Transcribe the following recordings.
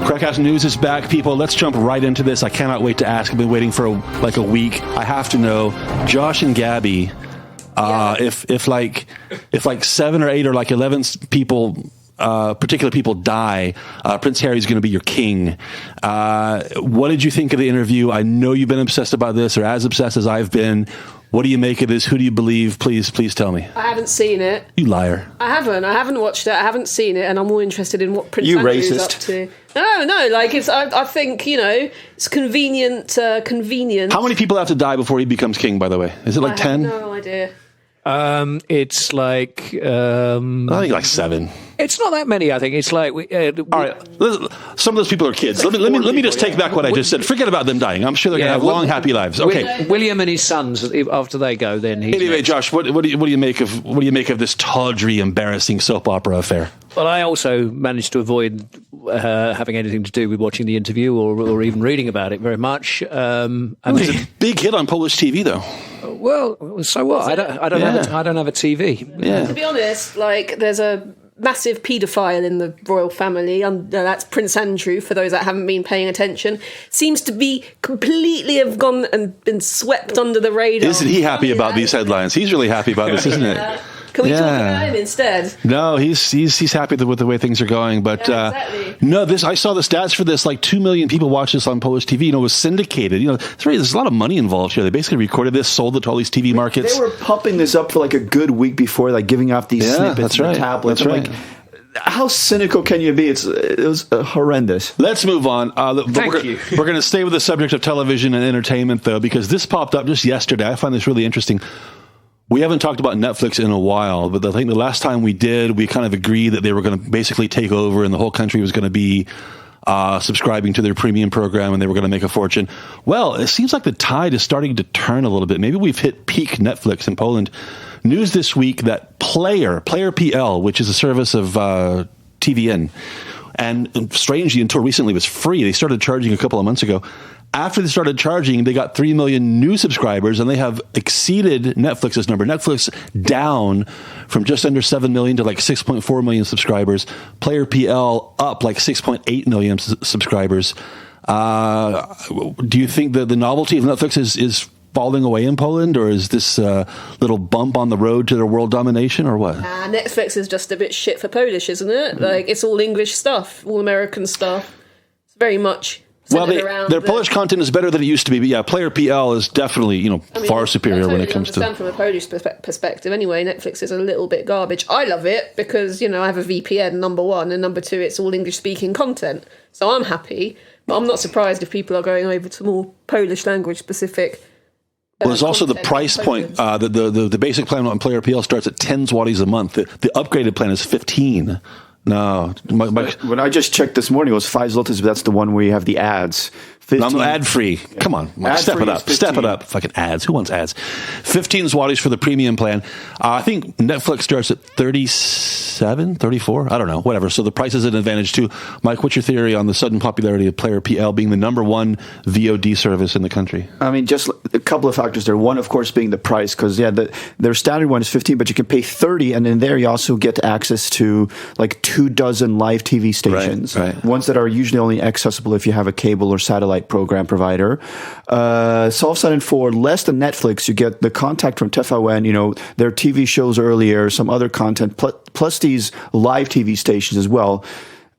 KrakCast News is back, people. Let's jump right into this. I cannot wait to ask. I've been waiting for a week. I have to know, Josh and Gabi, if like 7 or 8 or like 11 people, particular people die, Prince Harry's going to be your king. What did you think of the interview? I know you've been obsessed about this, or as obsessed as I've been. What do you make of this? Who do you believe? Please tell me. I haven't seen it. You liar. I haven't watched it. I haven't seen it, and I'm more interested in what Prince Andrew's up to. No, like I think, it's convenient. How many people have to die before he becomes king, by the way? Is it like 10? No idea. It's like I think like 7. It's not that many. I think it's like all right. Some of those people are kids. Let me just take back what I just said. Forget about them dying. I'm sure they're going to have long, happy lives. Okay. William and his sons. After they go, then he's anyway. next. Josh, what do you make of this tawdry, embarrassing soap opera affair? Well, I also managed to avoid having anything to do with watching the interview or even reading about it very much. It's a big hit on Polish TV, though. Well, so what? I don't have a TV. Yeah. To be honest, like there's a massive paedophile in the royal family, and that's Prince Andrew, for those that haven't been paying attention. Seems to be completely have gone and been swept under the radar. Isn't he happy about these headlines? He's really happy about this, isn't it? Can we talk about him instead? No, he's happy with the way things are going. But no, I saw the stats for this. Like 2 million people watch this on Polish TV. It was syndicated. There's a lot of money involved here. They basically recorded this, sold it to all these TV markets. They were pumping this up for like a good week before, like giving off these snippets on the tablets. That's right. Like, how cynical can you be? It was horrendous. Let's move on. Thank you. We're going to stay with the subject of television and entertainment, though, because this popped up just yesterday. I find this really interesting. We haven't talked about Netflix in a while, but I think the last time we did, we kind of agreed that they were going to basically take over and the whole country was going to be subscribing to their premium program and they were going to make a fortune. Well, it seems like the tide is starting to turn a little bit. Maybe we've hit peak Netflix in Poland. News this week that Player PL, which is a service of TVN, and strangely until recently was free. They started charging a couple of months ago. After they started charging, they got 3 million new subscribers, and they have exceeded Netflix's number. Netflix down from just under 7 million to like 6.4 million subscribers. Player PL up like 6.8 million subscribers. Do you think that the novelty of Netflix is falling away in Poland, or is this a little bump on the road to their world domination, or what? Netflix is just a bit shit for Polish, isn't it? Like, it's all English stuff, all American stuff. It's very much... Well, their Polish content is better than it used to be, but yeah, Player PL is definitely, far superior when it comes to... From a Polish perspective, anyway, Netflix is a little bit garbage. I love it because, I have a VPN, number one, and number two, it's all English-speaking content. So I'm happy, but I'm not surprised if people are going over to more Polish language-specific... Well, there's also the price point. The basic plan on Player PL starts at 10 zlotys a month. The upgraded plan is 15. No. When I just checked this morning, it was 5 zlotys, but that's the one where you have the ads. 15. I'm ad-free. Come on. Step it up. Step it up. Fucking ads. Who wants ads? 15 zlotys for the premium plan. I think Netflix starts at 37, 34. I don't know. Whatever. So the price is an advantage too. Mike, what's your theory on the sudden popularity of Player PL being the number one VOD service in the country? I mean, just a couple of factors there. One, of course, being the price, because, their standard one is 15, but you can pay 30, and in there you also get access to like 24 live TV stations. Right. Ones that are usually only accessible if you have a cable or satellite program provider. So all of a sudden, for less than Netflix, you get the contact from TVN, their TV shows earlier, some other content, plus these live TV stations as well,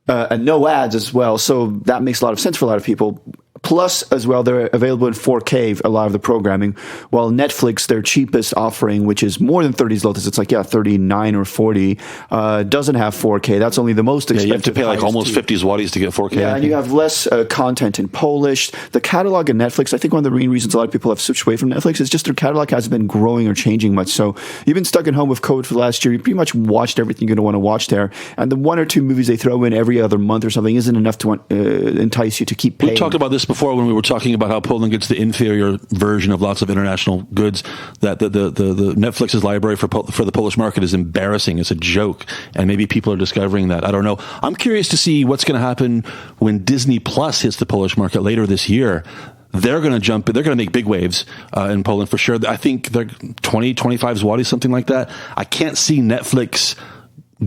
and no ads as well. So that makes a lot of sense for a lot of people. Plus, as well, they're available in 4K, a lot of the programming, while Netflix, their cheapest offering, which is more than 30 zlotys, it's like, 39 or 40, doesn't have 4K. That's only the most expensive. You have to pay like almost 50 zlotys to get 4K. Yeah, and you have less content in Polish. The catalog in Netflix, I think one of the main reasons a lot of people have switched away from Netflix is just their catalog hasn't been growing or changing much. So you've been stuck at home with COVID for the last year. You pretty much watched everything you're going to want to watch there. And the 1 or 2 movies they throw in every other month or something isn't enough to entice you to keep paying. We talked about this before when we were talking about how Poland gets the inferior version of lots of international goods, that the Netflix's library for the Polish market is embarrassing. It's a joke, and maybe people are discovering that. I don't know. I'm curious to see what's going to happen when Disney Plus hits the Polish market later this year. They're going to jump in. They're going to make big waves in Poland for sure. I think they're 20, 25 zloty, something like that. I can't see Netflix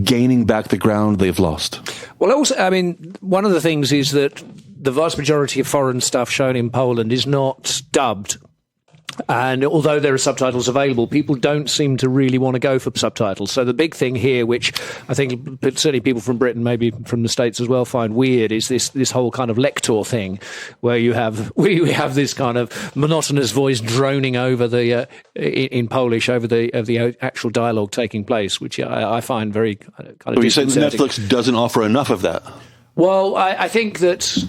gaining back the ground they've lost. Well, also, I mean, one of the things is that the vast majority of foreign stuff shown in Poland is not dubbed. And although there are subtitles available, people don't seem to really want to go for subtitles. So the big thing here, which I think certainly people from Britain, maybe from the States as well, find weird, is this whole kind of lector thing, where you have this kind of monotonous voice droning over the in Polish over the actual dialogue taking place, which I find very kind of. So you're saying Netflix doesn't offer enough of that? Well, I think that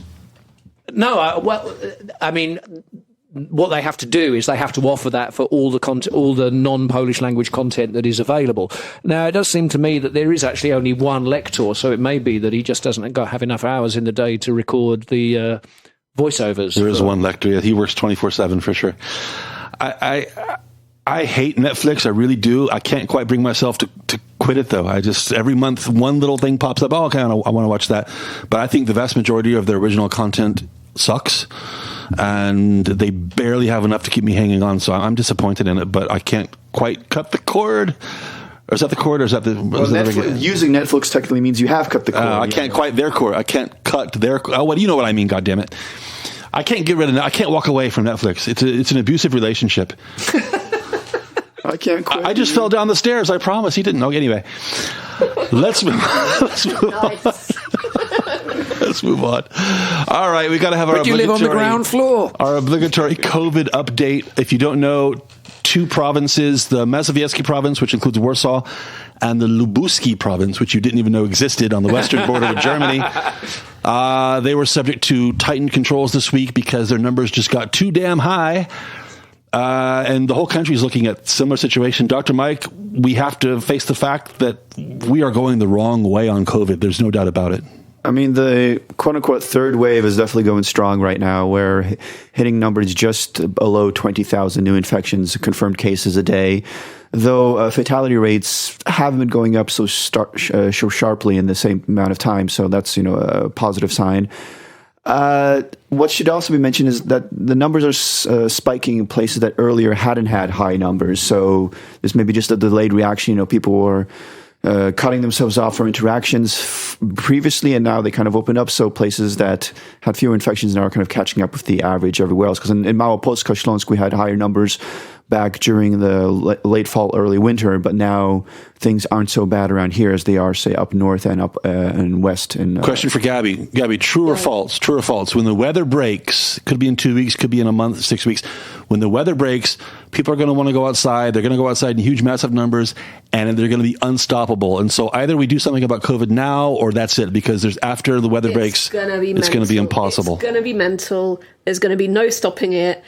I mean. What they have to do is they have to offer that for all the non-Polish language content that is available. Now, it does seem to me that there is actually only one lector, so it may be that he just doesn't have enough hours in the day to record the voiceovers. There is one lector. Yeah, he works 24/7 for sure. I hate Netflix. I really do. I can't quite bring myself to quit it, though. I just, every month, one little thing pops up. Oh, okay, I want to watch that. But I think the vast majority of their original content sucks, and they barely have enough to keep me hanging on. So I'm disappointed in it, but I can't quite cut the cord. Or is that the cord, or is that the... using Netflix technically means you have cut the cord. I can't quite their cord. I can't cut their... Oh, well, you know what I mean, goddammit. I can't get rid of it. I can't walk away from Netflix. It's an abusive relationship. I can't quit. I just fell down the stairs. I promise. He didn't know. Anyway, let's move on. Let's move on. All right, we got to have our. But you live on the ground floor. Our obligatory COVID update. If you don't know, two provinces: the Mazowiecki province, which includes Warsaw, and the Lubuski province, which you didn't even know existed on the western border with Germany. They were subject to tightened controls this week because their numbers just got too damn high. And the whole country is looking at similar situation. Dr. Mike, we have to face the fact that we are going the wrong way on COVID. There's no doubt about it. I mean, the quote-unquote third wave is definitely going strong right now. We're hitting numbers just below 20,000 new infections, confirmed cases a day, though fatality rates haven't been going up so sharply in the same amount of time. So that's, a positive sign. What should also be mentioned is that the numbers are spiking in places that earlier hadn't had high numbers. So there's maybe just a delayed reaction. People were cutting themselves off from interactions previously, and now they kind of open up. So places that had fewer infections now are kind of catching up with the average everywhere else. Because in Małopolska, Śląsk, we had higher numbers back during the late fall, early winter, but now things aren't so bad around here as they are, say, up north and up and west. Question for Gabi. Gabi, true or false? True or false? When the weather breaks, could be in 2 weeks, could be in a month, 6 weeks. When the weather breaks, people are going to want to go outside. They're going to go outside in huge, massive numbers, and they're going to be unstoppable. And so either we do something about COVID now, or that's it, because after the weather breaks, it's going to be impossible. It's going to be mental. There's going to be no stopping it.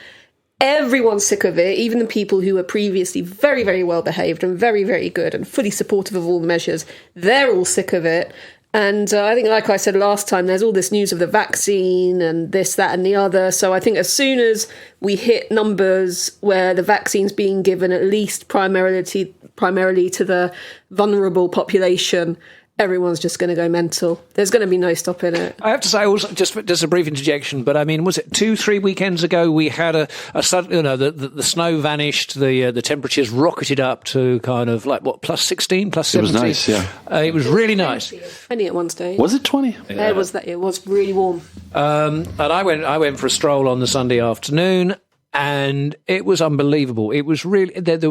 Everyone's sick of it, even the people who were previously very, very well behaved and very, very good and fully supportive of all the measures. They're all sick of it. And I think, like I said last time, there's all this news of the vaccine and this, that and the other. So I think as soon as we hit numbers where the vaccine's being given at least primarily to the vulnerable population, everyone's just going to go mental. There's going to be no stopping it. I have to say, also, just a brief interjection, but I mean, was it 2-3 weekends ago we had a sudden, the snow vanished, the temperatures rocketed up to kind of like what, plus 16, plus 17? It was nice, yeah. It was really nice. 20 at one stage. Was it 20? Yeah. It was really warm. And I went for a stroll on the Sunday afternoon. And it was unbelievable. It was really it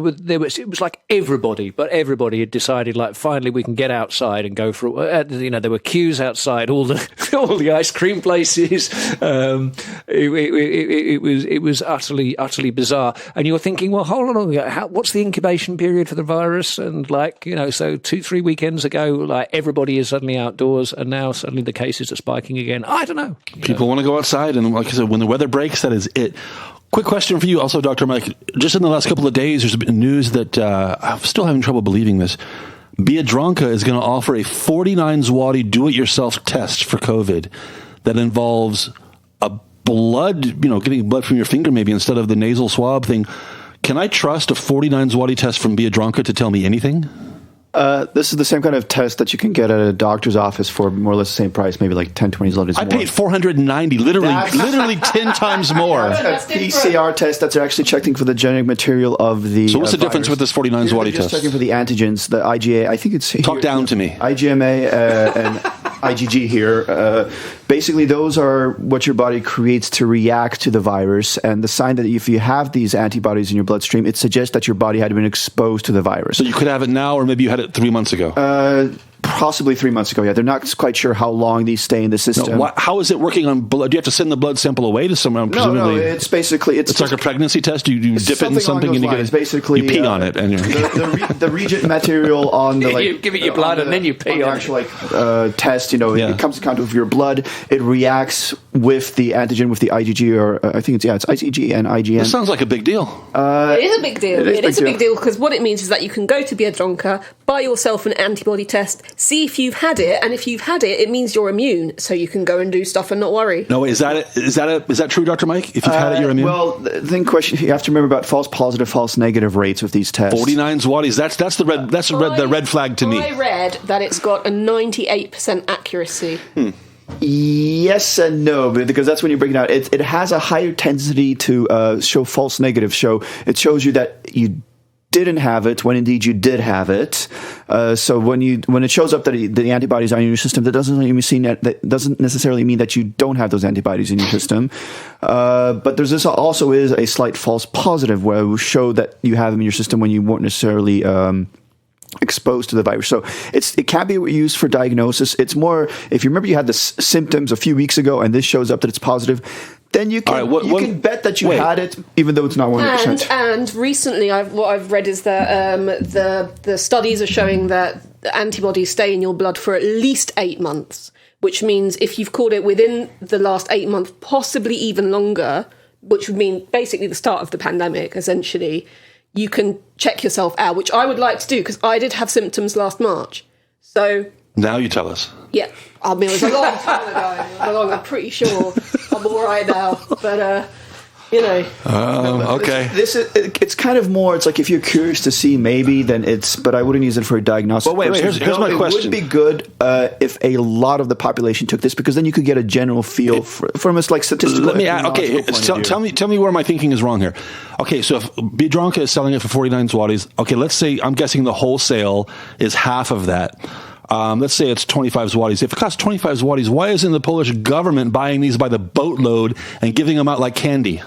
was like everybody had decided, like, finally we can get outside and go for there were queues outside all the ice cream places. It was utterly bizarre. And you're thinking, well, hold on, what's the incubation period for the virus? And so 2-3 weekends ago, like, everybody is suddenly outdoors, and now suddenly the cases are spiking again. I don't know. People want to go outside, and like I said, when the weather breaks, that is it. Quick question for you also, Dr. Mike. Just in the last couple of days, there's been news that I'm still having trouble believing this. Biedronka is going to offer a 49 zloty do-it-yourself test for COVID that involves a blood, getting blood from your finger maybe instead of the nasal swab thing. Can I trust a 49 zloty test from Biedronka to tell me anything? This is the same kind of test that you can get at a doctor's office for more or less the same price, maybe like 10, 20 zlotys more. I paid 490, literally 10 times more. That's a PCR test that's actually checking for the genetic material of the So what's the difference with this 49 zloty just test? checking for the antigens, the IgA. I think it's Talk down to me. IgMA and IgG here. Basically, those are what your body creates to react to the virus. And the sign that if you have these antibodies in your bloodstream, it suggests that your body had been exposed to the virus. So you could have it now, or maybe you had it 3 months ago. Possibly 3 months ago, yeah. They're not quite sure how long these stay in the system. No, how is it working on blood? Do you have to send the blood sample away to someone? Presumably, No, it's basically... It's like a pregnancy test? You dip it in something and you get basically, you pee on it. And the reagent material on the... you give it your blood and then you pee on actual test, it comes to contact with your blood. It reacts with the antigen, with the IgG, or I think it's IgG and IgM. This sounds like a big deal. It is a big deal. It is a big deal because what it means is that you can go to Biedronka, buy yourself an antibody test, see if you've had it, and if you've had it, it means you're immune, so you can go and do stuff and not worry. No, is that true, Dr. Mike? If you've had it, you're immune? Well, the question you have to remember about false positive, false negative rates with these tests. 49 zlotys. That's the red flag to me. I read that it's got a 98% accuracy. Yes and no, because that's when you bring it out. It has a higher tendency to show false negatives. So it shows you that you didn't have it when indeed you did have it. So when it shows up that the antibodies are in your system, that doesn't necessarily mean that you don't have those antibodies in your system. But this also is a slight false positive where it will show that you have them in your system when you weren't necessarily exposed to the virus. So it can be used for diagnosis. It's more, if you remember you had the symptoms a few weeks ago and this shows up that it's positive, then you can can bet that you had it, even though it's not 100%. And recently, what I've read is that the studies are showing that the antibodies stay in your blood for at least 8 months, which means if you've caught it within the last 8 months, possibly even longer, which would mean basically the start of the pandemic, essentially, you can check yourself out, which I would like to do because I did have symptoms last March. So now you tell us. Yeah, I mean, it was a long time ago. I'm pretty sure I'm all right now, but okay. It's kind of more. It's like if you're curious to see, maybe then but I wouldn't use it for a diagnostic. Well, wait. Here's my question. It would be good if a lot of the population took this, because then you could get a general feel from a statistical. Let me add, okay. Tell me where my thinking is wrong here. Okay, so if Biedronka is selling it for 49 zlotys, okay, let's say I'm guessing the wholesale is half of that. Let's say it's 25 zlotys. If it costs 25 zlotys, why isn't the Polish government buying these by the boatload and giving them out like candy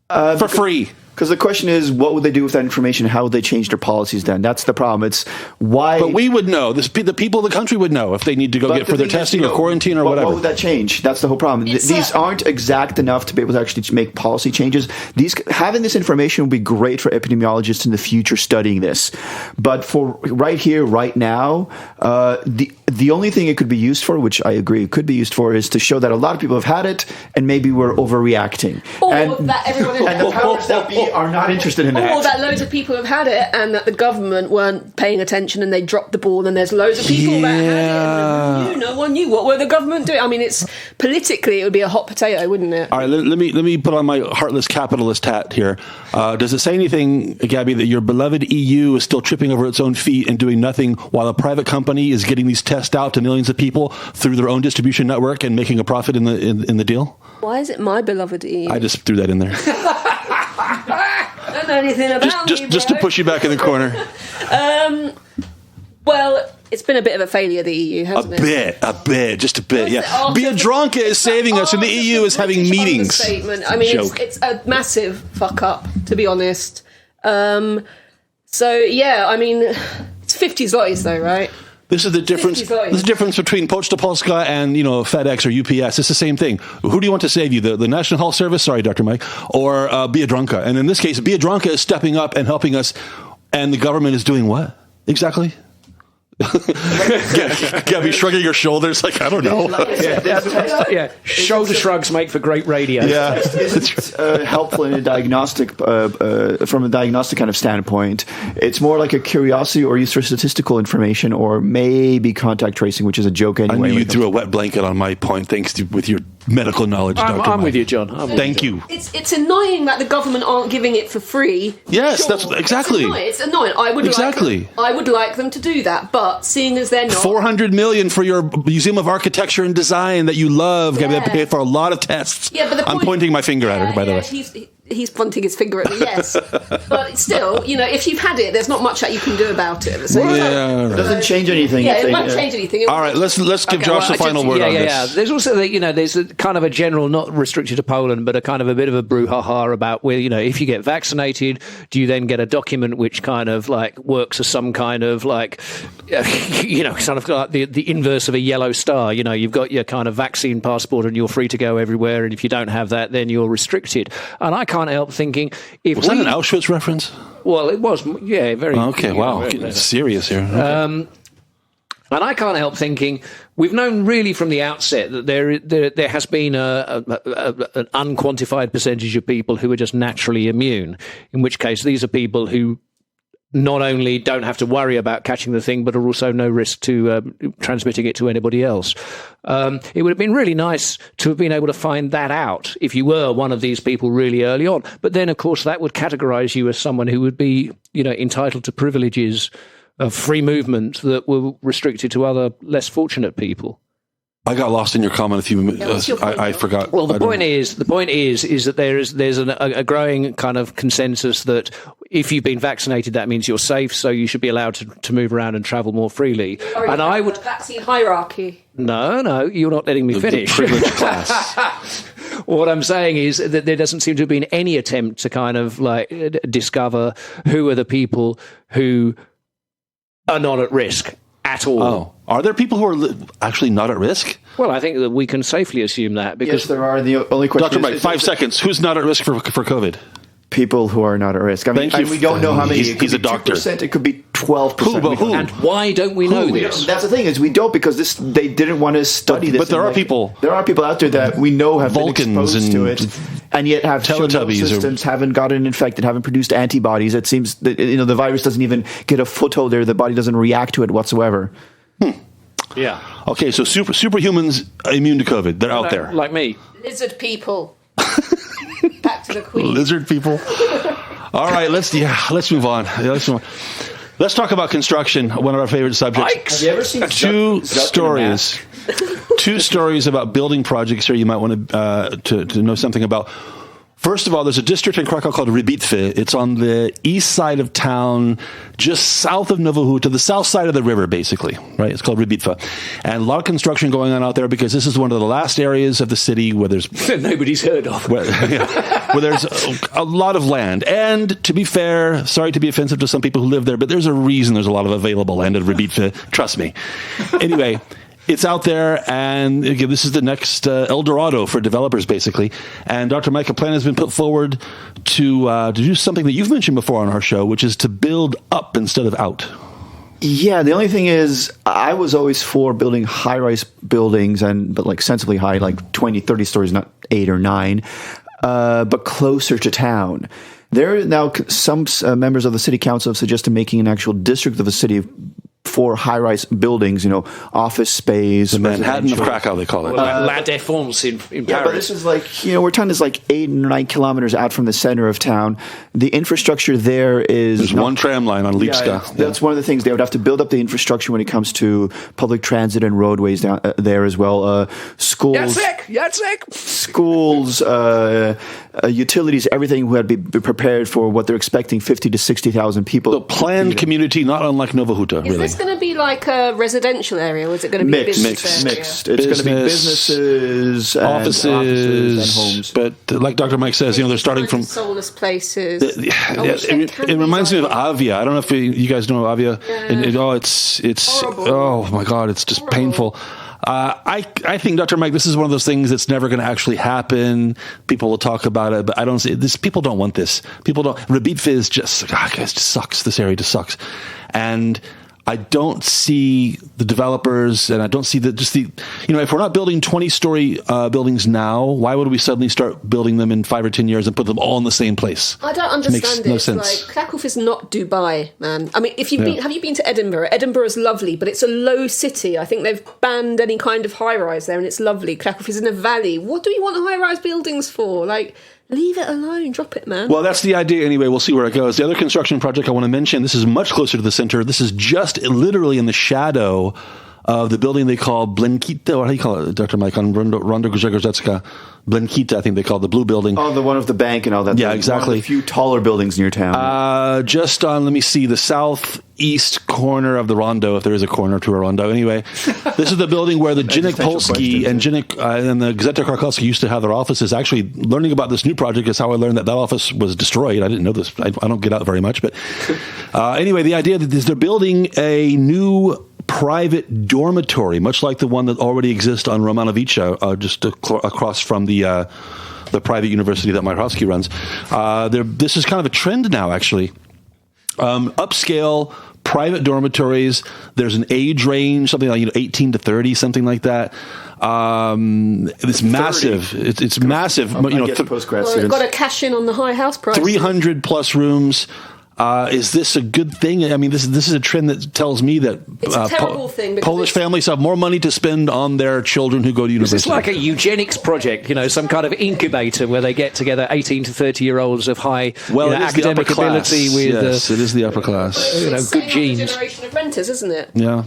for free? Because the question is, what would they do with that information? How would they change their policies then? That's the problem. It's why... But we would know. The people of the country would know if they need to go get further testing or quarantine or whatever. What would that change? That's the whole problem. These aren't exact enough to be able to actually make policy changes. Having this information would be great for epidemiologists in the future studying this. But for right here, right now, the only thing it could be used for, which I agree it could be used for, is to show that a lot of people have had it and maybe we're overreacting. And the powers that be are not interested in that. Or that loads of people have had it and that the government weren't paying attention and they dropped the ball and there's loads of people that had it and no one knew. What were the government doing? I mean, it's politically, it would be a hot potato, wouldn't it? All right, let me put on my heartless capitalist hat here. Does it say anything, Gabi, that your beloved EU is still tripping over its own feet and doing nothing while a private company is getting these tests out to millions of people through their own distribution network and making a profit in the deal? Why is it my beloved EU? I just threw that in there. I don't know anything about just to push you back in the corner. Well, it's been a bit of a failure, the EU, hasn't it? A bit, just a bit, yeah. Biedronka is saving us and the EU is having meetings. I mean, it's a massive fuck up, to be honest. So, yeah, I mean, it's 50 zlotys though, right? This is the difference. This is the difference between Poczta Polska and FedEx or UPS. It's the same thing. Who do you want to save you? The National Health Service, sorry, Dr. Mike, or Biedronka? And in this case, Biedronka is stepping up and helping us, and the government is doing what exactly? Gabi shrugging her shoulders like, I don't know. Shoulder shrugs make for great radio. Yeah, it's helpful in a diagnostic, from a diagnostic kind of standpoint. It's more like a curiosity or used for statistical information or maybe contact tracing, which is a joke anyway. I knew you threw a wet blanket on my point, thanks to with your medical knowledge, Dr. I'm Mike. with you, John. Thank you. It's annoying that the government aren't giving it for free. Yes, that's exactly. It's annoying. I would like them to do that, but seeing as they're not, $400 million for your Museum of Architecture and Design that you love. Gabi, they have to pay for a lot of tests. Yeah, but I'm pointing my finger at her, by the way. He's pointing his finger at me, yes. But still, if you've had it, there's not much that you can do about it. So it doesn't change anything. Yeah, it won't change anything. All right, let's give Josh the final word on this. Yeah. There's also, there's a kind of a general, not restricted to Poland, but a kind of a bit of a brouhaha about where, if you get vaccinated, do you then get a document which kind of like works as some kind of like, sort of like the inverse of a yellow star. You've got your kind of vaccine passport and you're free to go everywhere. And if you don't have that, then you're restricted. And I can't help thinking, was that an Auschwitz reference? Well, it was, very. Okay, wow, getting serious here. Okay. And I can't help thinking, we've known really from the outset that there has been an unquantified percentage of people who are just naturally immune, in which case these are people who not only don't have to worry about catching the thing, but are also no risk to transmitting it to anybody else. It would have been really nice to have been able to find that out if you were one of these people really early on. But then, of course, that would categorize you as someone who would be, entitled to privileges of free movement that were restricted to other less fortunate people. I got lost in your comment a few minutes. I forgot. Well, the point is that there's a growing kind of consensus that if you've been vaccinated, that means you're safe, so you should be allowed to move around and travel more freely. And I would vaccine hierarchy. No, you're not letting me finish. The privileged class. What I'm saying is that there doesn't seem to have been any attempt to kind of like discover who are the people who are not at risk at all. Oh. Are there people who are actually not at risk? Well, I think that we can safely assume that. Because yes, there are. The only question Dr. Mike, 5 seconds. Who's not at risk for COVID? People who are not at risk. I mean, we don't know how many. He's a doctor. 2%, it could be 12%. Who? And why don't we know this? That's the thing, is we don't, because they didn't want to study this. But there are people. There are people out there that we know have Vulcans been exposed to it, and yet have shown no systems, haven't gotten infected, haven't produced antibodies. It seems that the virus doesn't even get a foothold there. The body doesn't react to it whatsoever. Yeah. Okay, so superhumans immune to COVID. They're out there. Like me. Lizard people. Back to the Queen. Lizard people. All right, let's move on. Let's talk about construction, one of our favorite subjects. Bikes. Have you ever seen Two stories about building projects here you might want to know something about. First of all, there's a district in Krakow called Rybitwy. It's on the east side of town, just south of Nowa Huta, the south side of the river, basically, right? It's called Rybitwa. And a lot of construction going on out there because this is one of the last areas of the city where there's... nobody's heard of. Where there's a lot of land. And to be fair, sorry to be offensive to some people who live there, but there's a reason there's a lot of available land at Rybitwy. Trust me. Anyway... It's out there, and again, this is the next El Dorado for developers, basically. And Dr. Mike, a plan has been put forward to do something that you've mentioned before on our show, which is to build up instead of out. Yeah, the only thing is, I was always for building high-rise buildings, but like sensibly high, like 20, 30 stories, not 8 or 9, but closer to town. There are now some members of the city council have suggested making an actual district of a city for high-rise buildings, office space. The Manhattan of Krakow, they call it. La Défense in Paris. Yeah, but this is like, where town is like 8 or 9 kilometers out from the center of town. The infrastructure there is... There's one tram line on Lipska. Yeah, that's one of the things. They would have to build up the infrastructure when it comes to public transit and roadways down there as well. Schools... Jacek! Schools, utilities, everything would be prepared for what they're expecting, 50 to 60,000 people. The planned community, not unlike Nowa Huta, really. Is this going to be like a residential area, or is it going to be mixed? It's going to be businesses, offices, and homes. But like Dr. Mike says, they're starting from soulless places. It reminds me of Avia. I don't know if you guys know Avia. Yeah. It's horrible. Oh my God, it's just painful. I think, Dr. Mike, this is one of those things that's never going to actually happen. People will talk about it, but I don't see this. People don't want this. People don't. Rybitwy is just, it just sucks. This area just sucks. And I don't see the developers, and I don't see if we're not building 20-story buildings now, why would we suddenly start building them in 5 or 10 years and put them all in the same place? I don't understand it. Makes no sense. Like, Krakow is not Dubai, man. I mean, have you been to Edinburgh? Edinburgh is lovely, but it's a low city. I think they've banned any kind of high-rise there, and it's lovely. Krakow is in a valley. What do you want high-rise buildings for? Like, leave it alone. Drop it, man. Well, that's the idea anyway. We'll see where it goes. The other construction project I want to mention, this is much closer to the center. This is just literally in the shadow of the building they call Blenkita, or how do you call it, Dr. Mike, on Rondo Grzegorzetska? Blenkita, I think they call it, the blue building. Oh, the one with the bank and all that. Yeah, exactly. One of the few taller buildings near town. Just on, let me see, the southeast corner of the Rondo, if there is a corner to a Rondo. Anyway, this is the building where the Dziennik Polski and the Gazeta Krakowska used to have their offices. Actually, learning about this new project is how I learned that office was destroyed. I didn't know this. I don't get out very much. But anyway, the idea that they're building a new private dormitory, much like the one that already exists on Romanovica, just across from the private university that Majorowski runs. This is kind of a trend now, actually. Upscale private dormitories. There's an age range, something like 18 to 30, something like that. It's massive. It's massive. Postgrad students. Got to cash in on the high house price. 300 plus rooms. Is this a good thing? I mean, this is a trend that tells me that it's a terrible thing. Polish families have more money to spend on their children who go to university. It's like a eugenics project, some kind of incubator where they get together 18 to 30-year-olds of high academic ability with yes, it is the upper class. Good good genes. Generation of renters, isn't it? Yeah.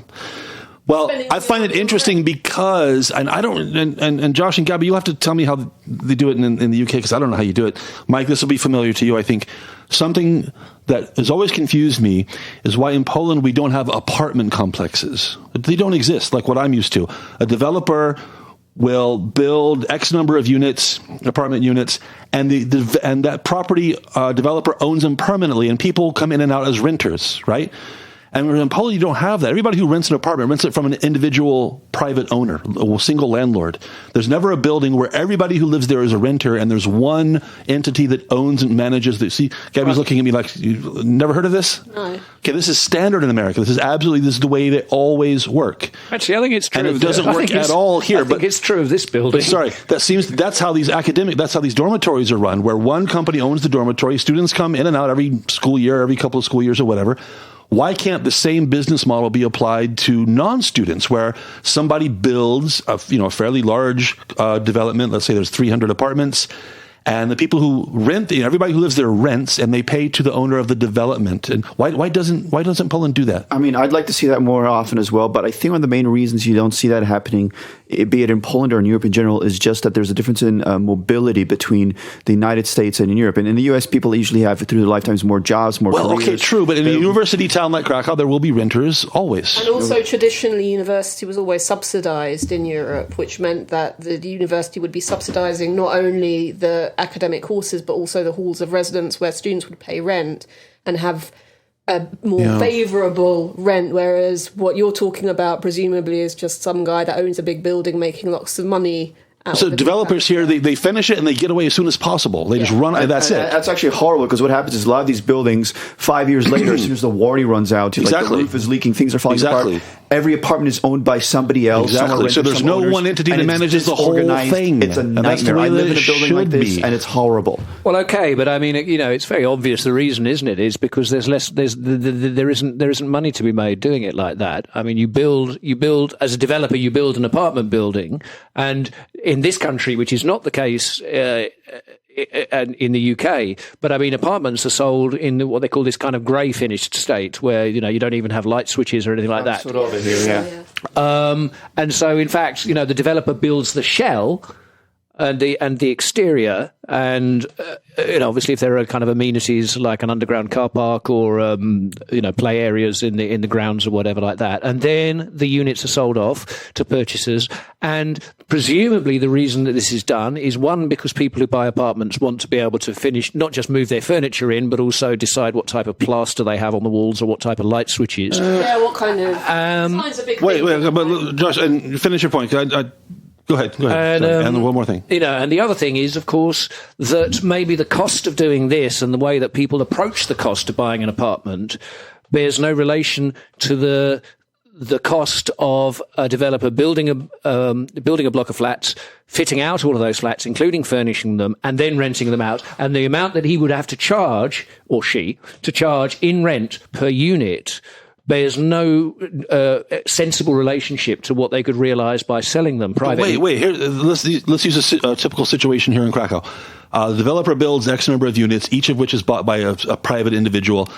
Well, I find it interesting because, and I don't, and Josh and Gabi, you'll have to tell me how they do it in the UK, because I don't know how you do it. Mike, this will be familiar to you, I think. Something that has always confused me is why in Poland we don't have apartment complexes. They don't exist, like what I'm used to. A developer will build X number of units, apartment units, and and that property developer owns them permanently, and people come in and out as renters, right? And in Poland, you don't have that. Everybody who rents an apartment rents it from an individual private owner, a single landlord. There's never a building where everybody who lives there is a renter, and there's one entity that owns and manages the. See, Gabi's looking at me like, you never heard of this? No. Okay, this is standard in America. This is the way they always work. Actually, I think it's true. And it doesn't work at all here. I think it's true of this building. But sorry, that's how these dormitories are run, where one company owns the dormitory. Students come in and out every school year, every couple of school years or whatever. Why can't the same business model be applied to non-students, where somebody builds a fairly large development? Let's say there's 300 apartments, and the people who rent, everybody who lives there rents, and they pay to the owner of the development. And why doesn't Poland do that? I mean, I'd like to see that more often as well, but I think one of the main reasons you don't see that happening, be it in Poland or in Europe in general, is just that there's a difference in mobility between the United States and in Europe. And in the U.S., people usually have, through their lifetimes, more jobs, more careers. Okay, true, but in a university town like Krakow, there will be renters always. And also, traditionally, university was always subsidised in Europe, which meant that the university would be subsidising not only the academic courses, but also the halls of residence where students would pay rent and have a more favourable rent, whereas what you're talking about presumably is just some guy that owns a big building making lots of money. So developers here, they finish it and they get away as soon as possible. They just run, and that's it. That's actually horrible, because what happens is a lot of these buildings, 5 years later, as soon as the warranty runs out, like the roof is leaking, things are falling apart. Every apartment is owned by somebody else. Exactly. So there's no one entity that manages the whole thing. It's a nightmare. I live in a building like this, and it's horrible. Well, okay, but I mean, it's very obvious the reason, isn't it? Is because there isn't money to be made doing it like that. I mean, you build as a developer, you build an apartment building, and in this country, which is not the case in the UK, but I mean, apartments are sold in what they call this kind of grey finished state, where you don't even have light switches or anything like that. Sort of in here, yeah. And so, in fact, the developer builds the shell and the exterior, and obviously, if there are kind of amenities like an underground car park or play areas in the grounds or whatever like that, and then the units are sold off to purchasers. And presumably, the reason that this is done is, one, because people who buy apartments want to be able to finish, not just move their furniture in, but also decide what type of plaster they have on the walls or what type of light switches. What kind of? Design's a big thing. Wait, but Josh, and finish your point. Go ahead. And one more thing. And the other thing is, of course, that maybe the cost of doing this and the way that people approach the cost of buying an apartment bears no relation to the cost of a developer building a block of flats, fitting out all of those flats, including furnishing them, and then renting them out. And the amount that he would have to charge, or she, to charge in rent per unit bears no sensible relationship to what they could realize by selling them privately. Wait. Here, let's use a typical situation here in Krakow. The developer builds X number of units, each of which is bought by a private individual.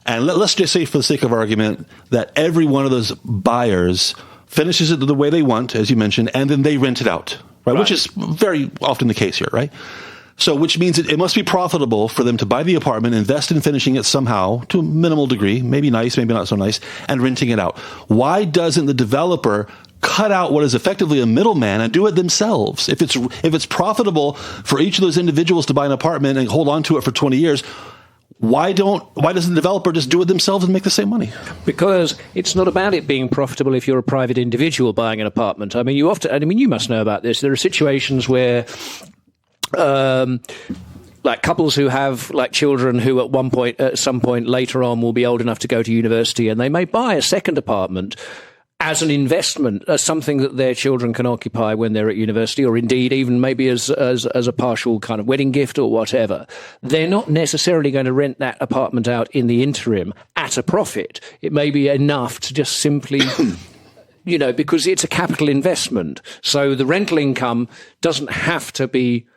And let's just say, for the sake of argument, that every one of those buyers finishes it the way they want, as you mentioned, and then they rent it out, right? Which is very often the case here, right? So, which means it must be profitable for them to buy the apartment, invest in finishing it somehow to a minimal degree, maybe nice, maybe not so nice, and renting it out. Why doesn't the developer cut out what is effectively a middleman and do it themselves? If it's profitable for each of those individuals to buy an apartment and hold on to it for 20 years, why doesn't the developer just do it themselves and make the same money? Because it's not about it being profitable if you're a private individual buying an apartment. I mean, you must know about this. There are situations where like couples who have like children who at some point later on will be old enough to go to university, and they may buy a second apartment as an investment, as something that their children can occupy when they're at university, or indeed even maybe as a partial kind of wedding gift or whatever. They're not necessarily going to rent that apartment out in the interim at a profit. It may be enough to just simply because it's a capital investment. So the rental income doesn't have to be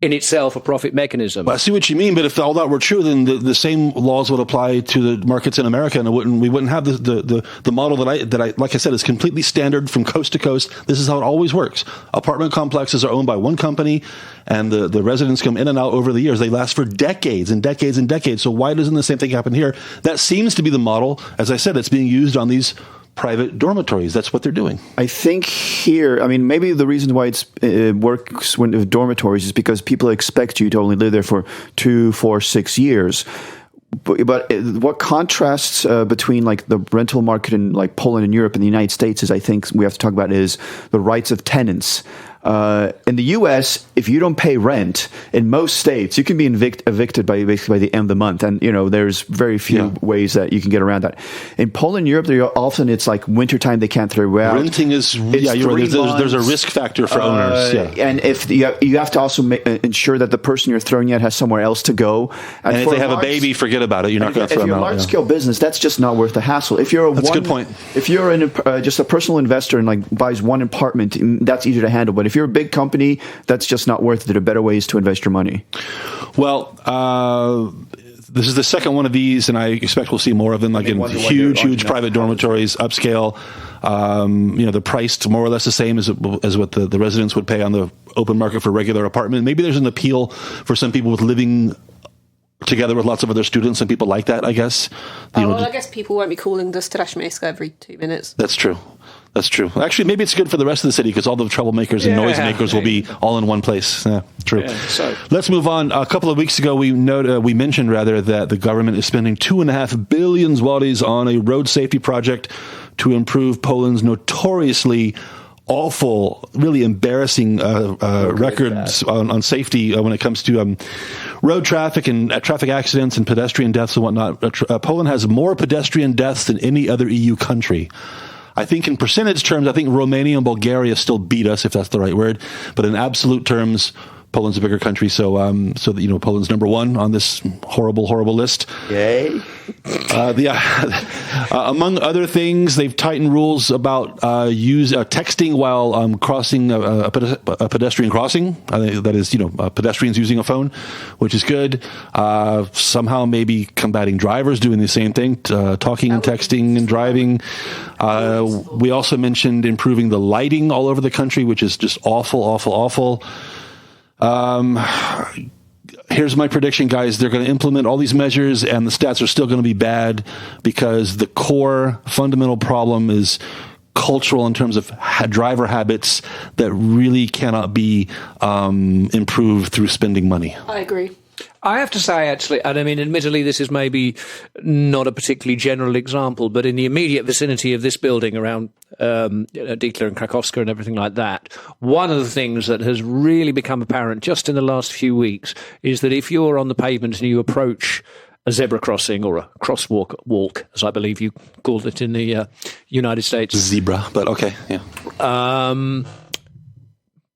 in itself a profit mechanism. Well, I see what you mean, but if all that were true, then the same laws would apply to the markets in America, and we wouldn't have the model that I like I said is completely standard from coast to coast. This is how it always works. Apartment complexes are owned by one company, and the residents come in and out over the years. They last for decades and decades and decades. So why doesn't the same thing happen here? That seems to be the model, as I said, that's being used on these private dormitories. That's what they're doing. I think here, maybe the reason why it works with dormitories is because people expect you to only live there for 2, 4, 6 years. But what contrasts between like the rental market in like Poland and Europe and the United States is, I think we have to talk about, is the rights of tenants. In the U.S., if you don't pay rent, in most states, you can be evicted by the end of the month, and there's very few ways that you can get around that. In Poland, Europe, often it's like wintertime; they can't throw you out. Renting is you're right. There's a risk factor for owners, and if you have to also ensure that the person you're throwing out has somewhere else to go. And if they have a baby, forget about it. You're not going to throw them out. If you're a large scale business, that's just not worth the hassle. If you're that's a good point. If you're just a personal investor and like buys one apartment, that's easier to handle. But if you're a big company, that's just not worth it. There are better ways to invest your money. Well, this is the second one of these, and I expect we'll see more of them, like in huge private dormitories, upscale. They're priced more or less the same as what the residents would pay on the open market for a regular apartment. Maybe there's an appeal for some people with living together with lots of other students, and people like that, I guess. I guess people won't be calling the Straż Miejska every 2 minutes. That's true. Actually, maybe it's good for the rest of the city because all the troublemakers and noisemakers will be all in one place. Yeah, true. Yeah, so let's move on. A couple of weeks ago, we mentioned that the government is spending 2.5 billion zlotys on a road safety project to improve Poland's notoriously awful, really embarrassing records on safety when it comes to road traffic and traffic accidents and pedestrian deaths and whatnot. Poland has more pedestrian deaths than any other EU country. I think in percentage terms, I think Romania and Bulgaria still beat us, if that's the right word. But in absolute terms, Poland's a bigger country, so Poland's number one on this horrible list. Yay! Among other things, they've tightened rules about texting while crossing a pedestrian crossing. That is, pedestrians using a phone, which is good. Somehow, maybe combating drivers doing the same thing, talking and texting and driving. We also mentioned improving the lighting all over the country, which is just awful. Here's my prediction, guys. They're going to implement all these measures, and the stats are still going to be bad because the core fundamental problem is cultural in terms of driver habits that really cannot be improved through spending money. I agree. I have to say, actually, and I mean, admittedly, this is maybe not a particularly general example, but in the immediate vicinity of this building around Dietler and Krakowska and everything like that, one of the things that has really become apparent just in the last few weeks is that if you're on the pavement and you approach a zebra crossing or a walk, as I believe you called it in the United States. Zebra, but okay, yeah.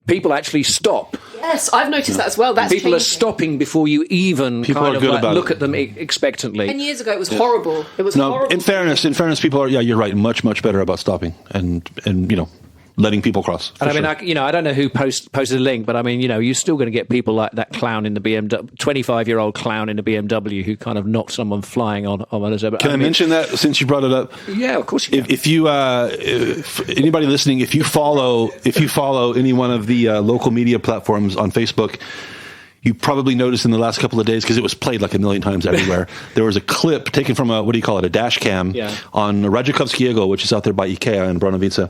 People actually stop. Yes, I've noticed that as well. That's People are changing. stopping before you even People kind are of good like about look it. at them expectantly. 10 years ago, it was horrible. It was No, horrible. in fairness, people are. Yeah, you're right. Much better about stopping and letting people cross. And I mean, sure. I don't know who posted a link, but I mean, you're still going to get people like that clown in the BMW, 25-year-old clown in the BMW who kind of knocked someone flying on a zebra. Can I mention that since you brought it up? Yeah, of course you can. If anybody listening, if you follow any one of the local media platforms on Facebook, you probably noticed in the last couple of days, because it was played like a million times everywhere, there was a clip taken from a dash cam on Radzikowskiego, which is out there by Ikea in Branowice.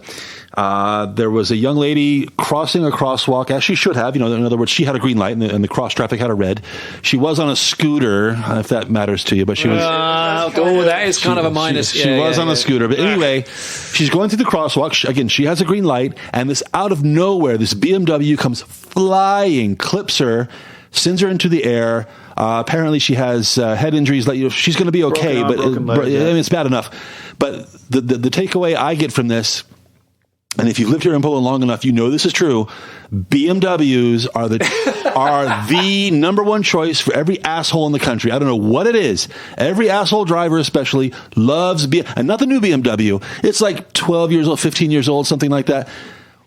There was a young lady crossing a crosswalk, as she should have. In other words, she had a green light and the cross traffic had a red. She was on a scooter, if that matters to you, but she was... that is kind of a minus. She was on a scooter. But anyway, she's going through the crosswalk. She has a green light, and this out of nowhere, this BMW comes flying, clips her, sends her into the air. Apparently, she has head injuries. She's going to be okay, but it's bad enough. But the takeaway I get from this, and if you've lived here in Poland long enough, you know this is true. BMWs are the number one choice for every asshole in the country. I don't know what it is. Every asshole driver, especially, loves and not the new BMW. It's like 12 years old, 15 years old, something like that.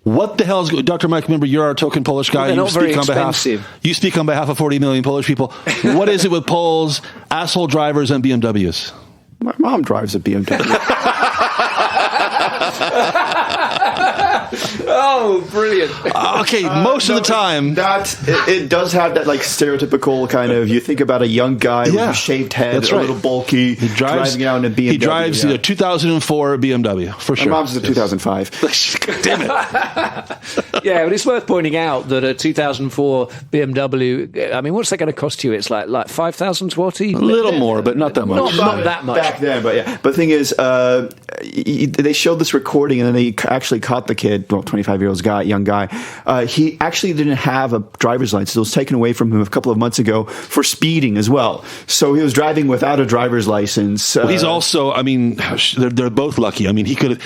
What the hell is Dr. Mike? Remember, you're our token Polish guy. They're not very expensive. You speak on behalf of 40 million Polish people. What is it with Poles, asshole drivers, and BMWs? My mom drives a BMW. Oh, brilliant. Okay, most of the time. It does have that stereotypical kind of, you think about a young guy with a shaved head, that's a right. little bulky, driving out in a BMW. He drives a 2004 BMW, for sure. My mom's a 2005. Damn it. Yeah, but it's worth pointing out that a 2004 BMW, I mean, what's that going to cost you? It's like 5,000 zloty? A little more, but not that much. Not that much. Back then, but yeah. But the thing is, they showed this recording and then they actually caught the kid, 25-year-old young guy. He actually didn't have a driver's license. It was taken away from him a couple of months ago for speeding as well. So he was driving without a driver's license. Well, he's also, I mean, they're both lucky. I mean, he could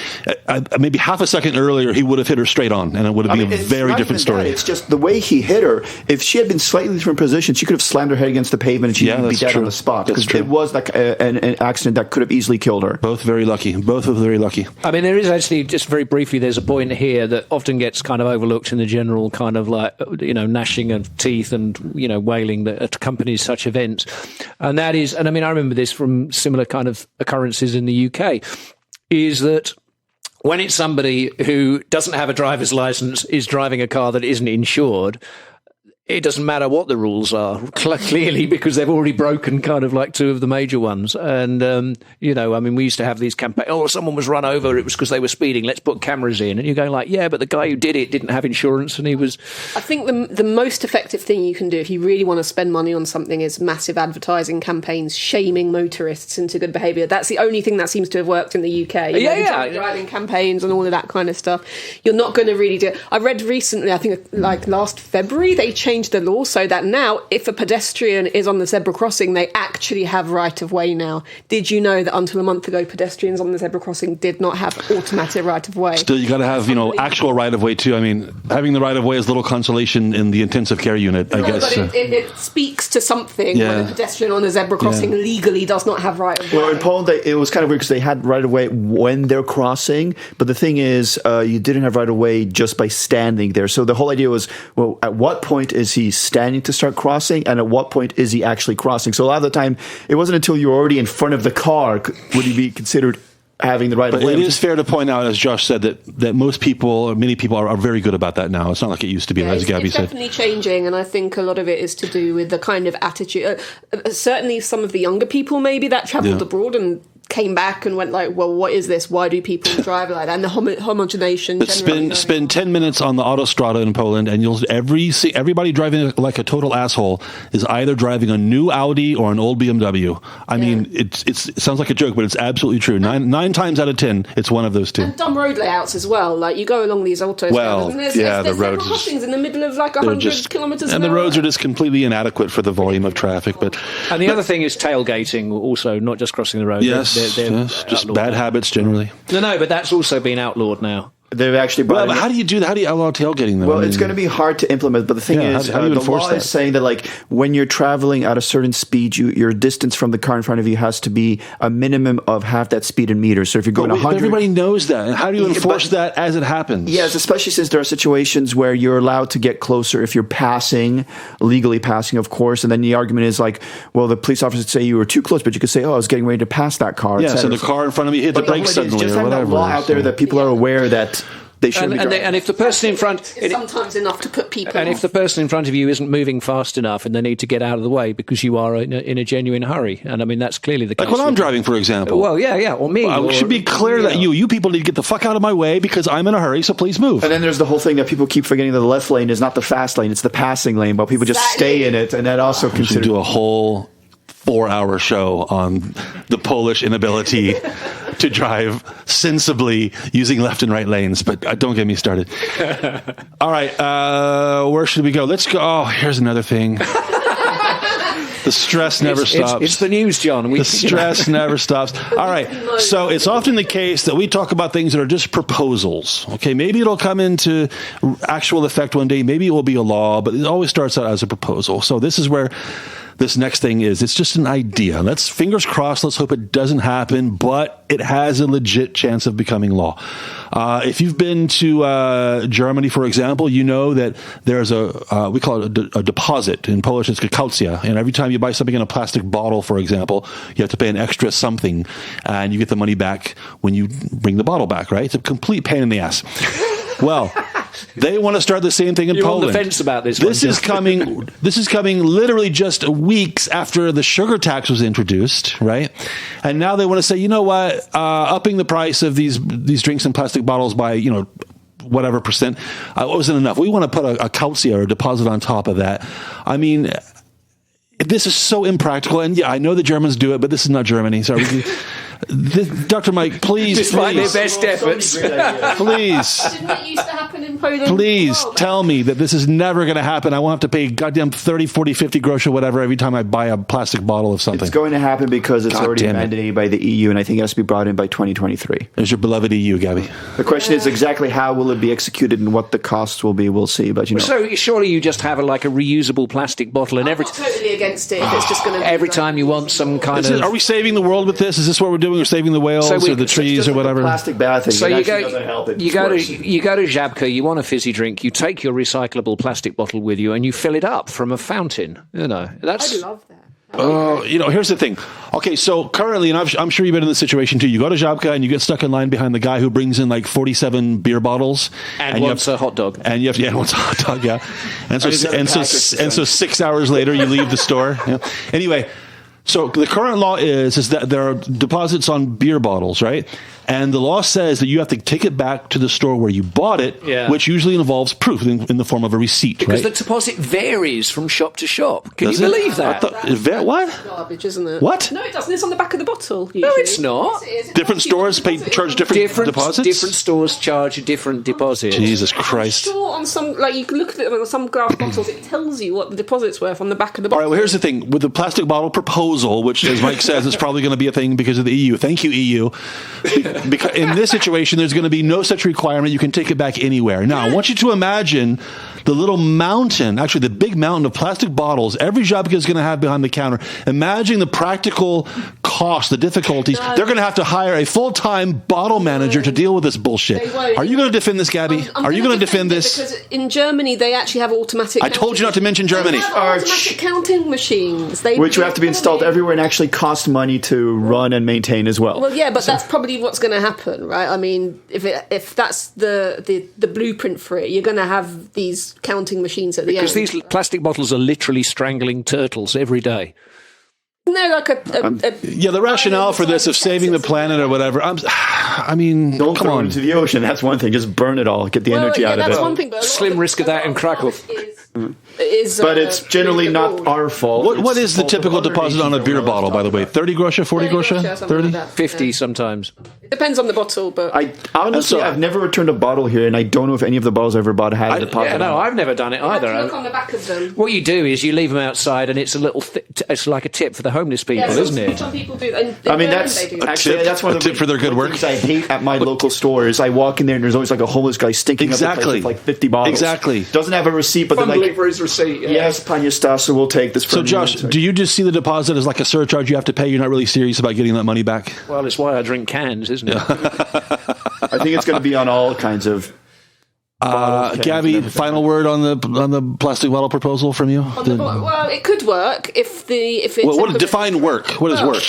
have, maybe half a second earlier, he would have hit her straight on, and it would have been a very different story. It's just the way he hit her. If she had been slightly different position, she could have slammed her head against the pavement and she would be dead on the spot. Because it was like an accident that could have easily killed her. Both very lucky. Both very lucky. I mean, there is actually, just very briefly, there's a point here that often gets kind of overlooked in the general kind of gnashing of teeth and, wailing that accompanies such events. And that is, and I mean, I remember this from similar kind of occurrences in the UK, is that when it's somebody who doesn't have a driver's license, is driving a car that isn't insured, it doesn't matter what the rules are, clearly, because they've already broken kind of like two of the major ones. And, I mean, we used to have these campaigns, someone was run over, it was because they were speeding, let's put cameras in. And you're going like, yeah, but the guy who did it didn't have insurance and he was... I think the most effective thing you can do if you really want to spend money on something is massive advertising campaigns, shaming motorists into good behaviour. That's the only thing that seems to have worked in the UK. Driving campaigns and all of that kind of stuff. You're not going to really do it. I read recently, I think like last February, they changed the law so that now if a pedestrian is on the zebra crossing, they actually have right of way now. Did you know that until a month ago, pedestrians on the zebra crossing did not have automatic right of way? Still, you got to have, actual right of way too. I mean, having the right of way is little consolation in the intensive care unit, I guess. But it speaks to something when a pedestrian on a zebra crossing legally does not have right of way. Well, in Poland, it was kind of weird because they had right of way when they're crossing, but the thing is, you didn't have right of way just by standing there. So the whole idea was, well, at what point is he standing to start crossing, and at what point is he actually crossing? So a lot of the time, it wasn't until you were already in front of the car would he be considered having the right of way. It is fair to point out, as Josh said, that most people, or many people, are very good about that now. It's not like it used to be, as Gabi said. It's definitely changing, and I think a lot of it is to do with the kind of attitude. Certainly some of the younger people maybe that travelled abroad and came back and went like, well, what is this? Why do people drive like that? And the homogenation. But spend 10 minutes on the autostrada in Poland, and you'll see everybody driving like a total asshole is either driving a new Audi or an old BMW. I mean, it sounds like a joke, but it's absolutely true. Nine times out of 10, it's one of those two. And dumb road layouts as well. Like you go along these autostradas, and there's the roads crossings in the middle of like 100 kilometers an hour. And the roads are just completely inadequate for the volume of traffic. And the other thing is tailgating, also, not just crossing the road. Yes, just bad habits generally. No, but that's also been outlawed now. They've actually brought. But how do you do that? How do you outlaw tailgating though? Well, it's going to be hard to implement. But the thing is, how do you the enforce law that? is saying that like when you're traveling at a certain speed, your distance from the car in front of you has to be a minimum of half that speed in meters. So if you're going 100, everybody knows that. And how do you enforce that as it happens? Yes, especially since there are situations where you're allowed to get closer if you're passing, legally passing, of course. And then the argument is like, well, the police officers say you were too close, but you could say, oh, I was getting ready to pass that car. Yeah, so the car in front of me hit the brakes suddenly, just or having whatever. a law out there that people are aware that they shouldn't be driving. And if the person in front, it's sometimes enough to put people. And if the person in front of you isn't moving fast enough, and they need to get out of the way because you are in a genuine hurry, and I mean that's clearly the case. Like when I'm driving, for example. Well, yeah, or me. It should be clear that you people need to get the fuck out of my way because I'm in a hurry. So please move. And then there's the whole thing that people keep forgetting that the left lane is not the fast lane; it's the passing lane. But people just stay in it, and that also We should consider do a whole 4-hour show on the Polish inability to drive sensibly using left and right lanes, but don't get me started. All right, where should we go? Let's go. Oh, here's another thing. The stress never stops. It's the news, John. The stress never stops. All right. So it's often the case that we talk about things that are just proposals. Okay. Maybe it'll come into actual effect one day. Maybe it will be a law, but it always starts out as a proposal. So this is where this next thing is. It's just an idea. Let's fingers crossed. Let's hope it doesn't happen, but it has a legit chance of becoming law. If you've been to Germany, for example, you know that there's we call it a deposit. In Polish, it's kaucja. And every time you buy something in a plastic bottle, for example, you have to pay an extra something, and you get the money back when you bring the bottle back, right? It's a complete pain in the ass. Well, they want to start the same thing in Poland. You're on the fence about this. This is coming literally just weeks after the sugar tax was introduced, right? And now they want to say, you know what, upping the price of these drinks in plastic bottles by whatever percent wasn't enough. We want to put a kaucja or a deposit on top of that. I mean, this is so impractical. And yeah, I know the Germans do it, but this is not Germany. So. Dr. Mike, please. Despite their best efforts. Please. Didn't it used to happen in Poland? Please tell me that this is never going to happen. I won't have to pay goddamn 30, 40, 50 grosh or whatever every time I buy a plastic bottle of something. It's going to happen because it's already mandated by the EU, and I think it has to be brought in by 2023. There's your beloved EU, Gabi. The question is exactly how will it be executed and what the costs will be. We'll see. But So surely you just have a reusable plastic bottle, and I'm not totally against it if it's just going to. Every time you want some kind of. Are we saving the world with this? Is this what we're doing? We're saving the whales or the trees or whatever. Plastic bad thing. So you go to Żabka, you want a fizzy drink, you take your recyclable plastic bottle with you, and you fill it up from a fountain. That's. I love that. Here's the thing. Okay, so currently, and I'm sure you've been in this situation too. You go to Żabka and you get stuck in line behind the guy who brings in like 47 beer bottles and wants a hot dog. And you have wants a hot dog, yeah. And so 6 hours later, you leave the store. Yeah. Anyway. So the current law is that there are deposits on beer bottles, right? And the law says that you have to take it back to the store where you bought it, which usually involves proof in the form of a receipt, because right? the deposit varies from shop to shop. Can you believe that? What? Garbage, isn't it? What? No, it doesn't. It's on the back of the bottle. Usually. No, it's not. Different stores charge different deposits? Different stores charge a different deposit. Jesus Christ. I'm sure on some, you can look at it on some glass bottles, it tells you what the deposit's worth on the back of the bottle. All right, well, here's the thing. With the plastic bottle proposal, which, as Mike says, is probably going to be a thing because of the EU. Thank you, EU. Because in this situation, there's going to be no such requirement. You can take it back anywhere. Now, I want you to imagine the little mountain, actually the big mountain of plastic bottles every Żabka is going to have behind the counter. Imagine the practical cost, the difficulties. They're going to have to hire a full-time bottle manager to deal with this bullshit. Are you going to defend this, Gabi? Are you going to defend this? Because in Germany, they actually have automatic... I told you not to mention Germany. They have automatic counting machines. Which have to be installed everywhere and actually cost money to run and maintain as well. Well, yeah, but that's probably what's going to happen, right? I mean, if that's the blueprint for it, you're going to have these counting machines at the end. Because these plastic bottles are literally strangling turtles every day. No, like the rationale for this of saving the planet or whatever. I mean, Don't come throw it on. into the ocean. That's one thing. Just burn it all. Get the energy out of that's it. one thing. But Slim risk of that in Krakow. But it's generally not our fault. What is the typical deposit on a beer bottle, by the way? 30 groszy, 40 groszy? 30? 50 sometimes. It depends on the bottle, but I honestly, I've never returned a bottle here, and I don't know if any of the bottles I ever bought had a deposit. Yeah, no, I've never done it you have either. to look on the back of them. What you do is you leave them outside, and it's a little. It's like a tip for the homeless people, isn't it? Some people do. And I mean, they do. that's one of the tip for their good work. things I hate at my local stores. I walk in there, and there's always like a homeless guy stinking up the place with like 50 bottles. Exactly. Doesn't have a receipt, but they're like, for his receipt. yes, Pania Stasa, we'll take this. So, Josh, do you just see the deposit as like a surcharge you have to pay? You're not really serious about getting that money back? Well, it's why I drink cans, isn't it? I think it's going to be on all kinds of. Gabi, final word on the plastic bottle proposal from you? Well, it could work if it's What define work? What is work?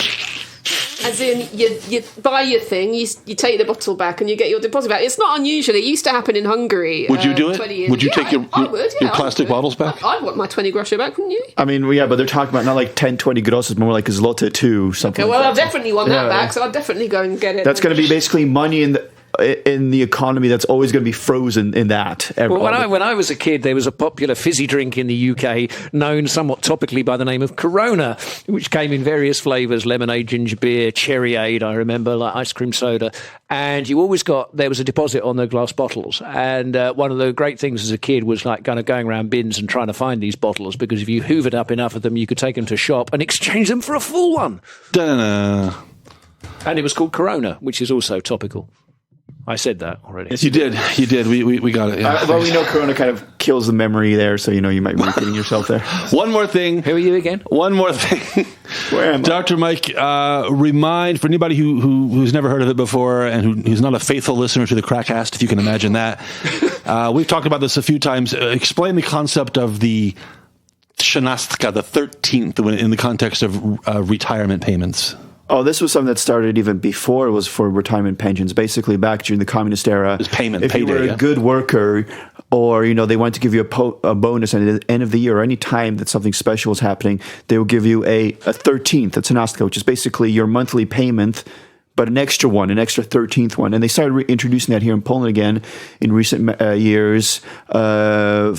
As in, you buy your thing, you take the bottle back, and you get your deposit back. It's not unusual. It used to happen in Hungary. Would you do it? 20 years Would you ago. take your plastic bottles back? I'd want my 20 groszy back, wouldn't you? I mean, yeah, but they're talking about not like 10, 20 grosses, more like a zloty 2, something Okay, like well, that. I definitely want that back, so I'd definitely go and get it. That's going to be basically money in the economy that's always going to be frozen in that. Well, when I was a kid, there was a popular fizzy drink in the UK known somewhat topically by the name of Corona, which came in various flavours: lemonade, ginger beer, cherryade, I remember, like ice cream soda. And you always there was a deposit on the glass bottles. And one of the great things as a kid was like kind of going around bins and trying to find these bottles, because if you hoovered up enough of them, you could take them to a shop and exchange them for a full one. Da-na-na. And it was called Corona, which is also topical. I said that already. Yes, you did. We got it. Yeah. Well, we know Corona kind of kills the memory there, so you might be repeating yourself there. One more thing. Who are you again? One more thing. Where am I? Dr. Mike, remind for anybody who's never heard of it before and who's not a faithful listener to the KrakCast, if you can imagine that. We've talked about this a few times. Explain the concept of the shanastka, the 13th, in the context of retirement payments. Oh, this was something that started even before it was for retirement pensions. Basically, back during the communist era, it was payment, if you were payday, a good worker, or they want to give you a bonus at the end of the year, or any time that something special was happening, they will give you a 13th, a cenastka, which is basically your monthly payment, but an extra 13th one. And they started introducing that here in Poland again in recent years for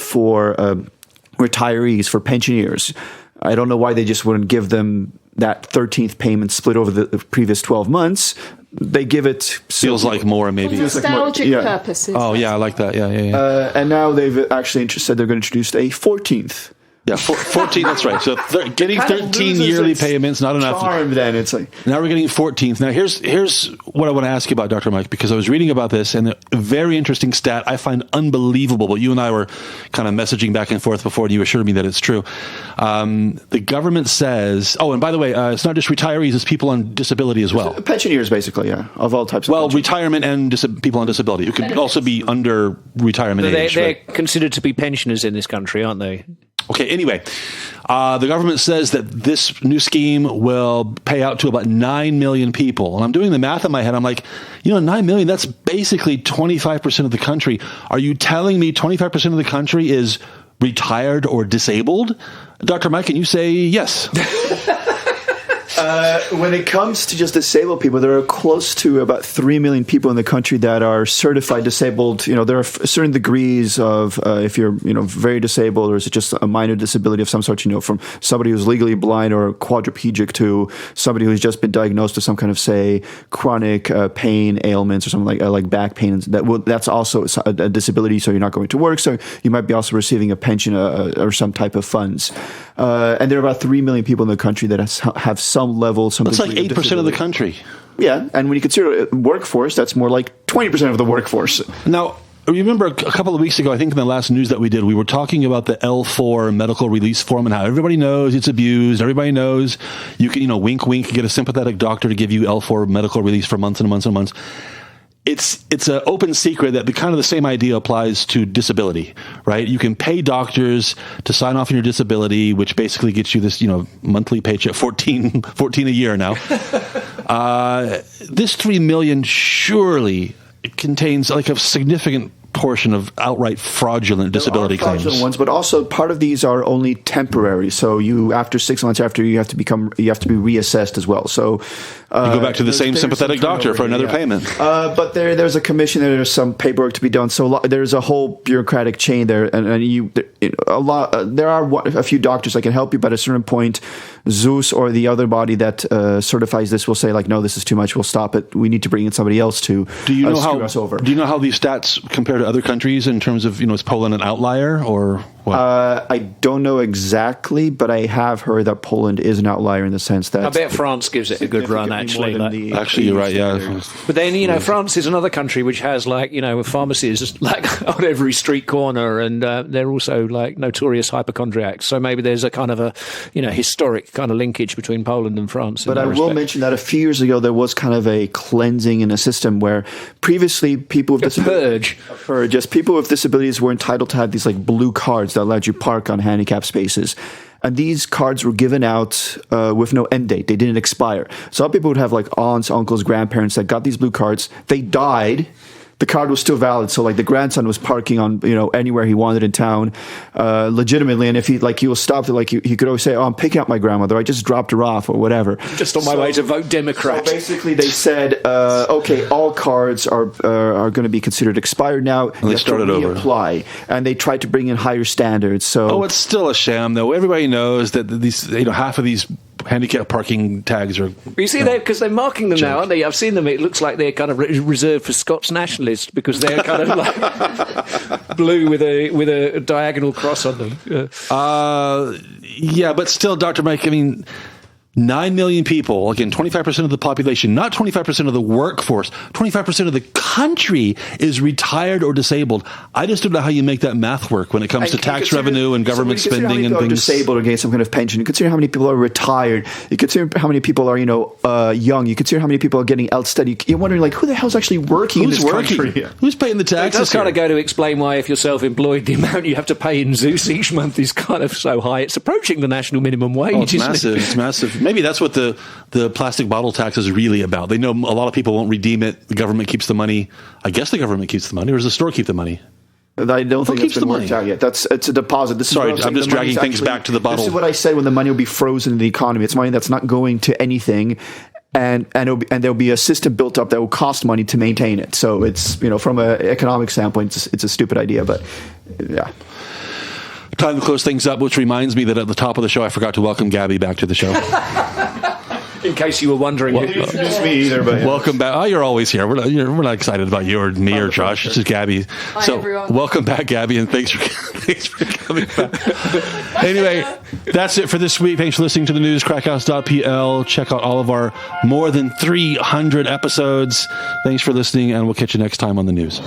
retirees, for pensioners. I don't know why they just wouldn't give them that 13th payment split over the previous 12 months. They give it... Feels like more, maybe. Nostalgic purposes. Oh, yeah, I like that. Yeah. And now they've actually said they're going to introduce a 14th. Yeah, 14, that's right. So getting 13 yearly payments, not enough. Charm, then. It's like... Now we're getting 14th. Now here's what I want to ask you about, Dr. Mike, because I was reading about this, and a very interesting stat I find unbelievable, but you and I were kind of messaging back and forth before, and you assured me that it's true. The government says... Oh, and by the way, it's not just retirees, it's people on disability as well. Pensioners, basically, yeah, of all types of pensioners. Retirement and people on disability. It could also be under retirement age. They're considered to be pensioners in this country, aren't they? Okay, anyway, the government says that this new scheme will pay out to about 9 million people. And I'm doing the math in my head. I'm like, 9 million, that's basically 25% of the country. Are you telling me 25% of the country is retired or disabled? Dr. Mike, can you say yes? When it comes to just disabled people, there are close to about 3 million people in the country that are certified disabled. There are certain degrees of if you're, very disabled, or is it just a minor disability of some sort, from somebody who's legally blind or quadriplegic to somebody who's just been diagnosed with some kind of, say, chronic pain ailments or something like back pain. That's also a disability, so you're not going to work. So you might be also receiving a pension or some type of funds. And there are about 3 million people in the country that have some level, some. That's like 8% of the country. Yeah, and when you consider workforce, that's more like 20% of the workforce. Now, remember a couple of weeks ago, I think in the last news that we did, we were talking about the L4 medical release form and how everybody knows it's abused. Everybody knows you can, wink, wink, get a sympathetic doctor to give you L4 medical release for months and months and months. It's an open secret that kind of the same idea applies to disability, right? You can pay doctors to sign off on your disability, which basically gets you this, monthly paycheck, 14 a year now. This 3 million surely contains like a significant portion of outright fraudulent disability There are fraudulent claims. ones, but also part of these are only temporary. So after 6 months after you have to be reassessed as well. So You go back to the same sympathetic doctor for another payment. But there's a commission. There's some paperwork to be done. So there's a whole bureaucratic chain there, and there are a few doctors that can help you, but at a certain point, Zeus or the other body that certifies this will say, like, no, this is too much. We'll stop it. We need to bring in somebody else to screw us over. Do you know how these stats compare to other countries in terms of, is Poland an outlier or what? I don't know exactly, but I have heard that Poland is an outlier in the sense that I bet France gives it a good run, actually. Actually, you're right, yeah. But then, France is another country which has, pharmacies, on every street corner, and they're also, notorious hypochondriacs. So maybe there's a kind of a, historic kind of linkage between Poland and France. But I will mention that a few years ago, there was kind of a cleansing in a system where previously people with people with disabilities were entitled to have these, blue cards that allowed you park on handicapped spaces. And these cards were given out with no end date. They didn't expire. So people would have aunts, uncles, grandparents that got these blue cards. They died. The card was still valid. So the grandson was parking on, anywhere he wanted in town, legitimately. And if he was stopped, he could always say, oh, I'm picking up my grandmother. I just dropped her off or whatever. Just on my way to vote Democrat. So basically they said, okay, all cards are going to be considered expired now. And they started over. Reapply. And they tried to bring in higher standards. So it's still a sham, though. Everybody knows that these, half of these handicap parking tags are. You see, because they're marking them now, aren't they? I've seen them. It looks like they're kind of reserved for Scots nationalists because they're kind of blue with a diagonal cross on them. Yeah, but still, Dr. Mike, 9 million people, again, 25% of the population, not 25% of the workforce, 25% of the country is retired or disabled. I just don't know how you make that math work when it comes to tax revenue and government spending and things. Disabled or getting some kind of pension. You consider how many people are retired. You consider how many people are, young. You consider how many people are getting outstead. You're wondering, who the hell's actually working in this country? Who's paying the taxes? It does kind of go to explain why, if you're self-employed, the amount you have to pay in Zeus each month is kind of so high. It's approaching the national minimum wage. It's massive. It's massive. Maybe that's what the plastic bottle tax is really about. They know a lot of people won't redeem it. The government keeps the money. I guess the government keeps the money, or does the store keep the money? I don't think it's been worked out yet. It's a deposit. Sorry, I'm just dragging things back to the bottle. This is what I said when the money will be frozen in the economy. It's money that's not going to anything. And there'll be a system built up that will cost money to maintain it. So it's, from an economic standpoint, it's a stupid idea, but yeah. Time to close things up, which reminds me that at the top of the show, I forgot to welcome Gabi back to the show. In case you were wondering. You didn't introduce me either, but yeah. Welcome back. Oh, you're always here. We're not excited about you or me or Josh. It's just Gabi. Hi, everyone. Welcome back, Gabi, and thanks for coming back. Anyway, that's it for this week. Thanks for listening to the news, krakcast.pl. Check out all of our more than 300 episodes. Thanks for listening, and we'll catch you next time on the news.